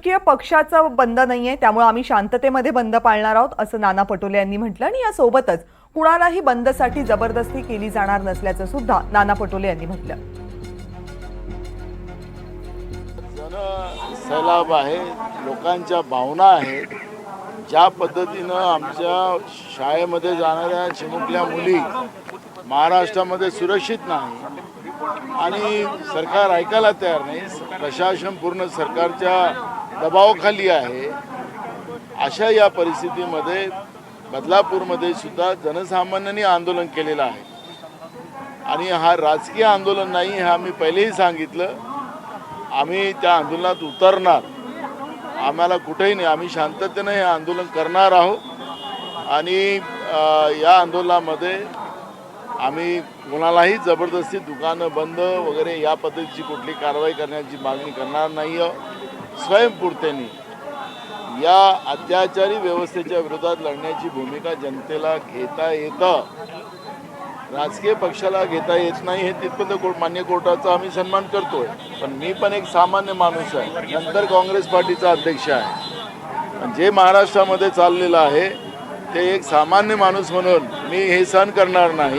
राजकीय पक्षाचं बंद नाहीये, त्यामुळे आम्ही शांततेमध्ये बंद पाळणार आहोत असं नाना पटोले यांनी म्हटलं आणि यासोबतच कुणालाही बंदसाठी जबरदस्ती केली जाणार नसल्याचं सुद्धा नाना पटोले यांनी म्हटलं. सैलाब आहे, लोकांच्या भावना आहेत. ज्या पद्धतीनं आमच्या शाळेमध्ये जाणाऱ्या चिमुकल्या मुली महाराष्ट्रामध्ये सुरक्षित नाही आणि सरकार ऐकायला तयार नाही, प्रशासन पूर्ण सरकारच्या दबावाखाली आहे. अशा या परिस्थितीमध्ये बदलापूरमध्ये सुद्धा जनसामान्यांनी आंदोलन केलेलं आहे आणि हा राजकीय आंदोलन नाही हे आम्ही पहिलेही सांगितलं. आम्ही त्या आंदोलनात उतरणार, आम्हाला कुठेही नाही, आम्ही शांततेने हे आंदोलन करणार आहोत आणि या आंदोलनामध्ये आम्ही कोणालाही जबरदस्ती दुकानं बंद वगैरे या पद्धतीची कुठली कारवाई करण्याची मागणी करणार नाही आहोत. स्वयंस्फूर्तीने या अत्याचारी व्यवस्थेच्या विरोधात लढण्याची भूमिका जनतेला घेता येतं, राजकीय पक्षाला घेता येत नाही. हे तिथपर्यंत मान्य कोर्टाचा आम्ही सन्मान करतोय, पण मी पण एक सामान्य माणूस आहे, नंतर काँग्रेस पार्टीचा अध्यक्ष आहे. पण जे महाराष्ट्रामध्ये चाललेलं आहे ते एक सामान्य माणूस म्हणून मी हे सहन करणार नाही.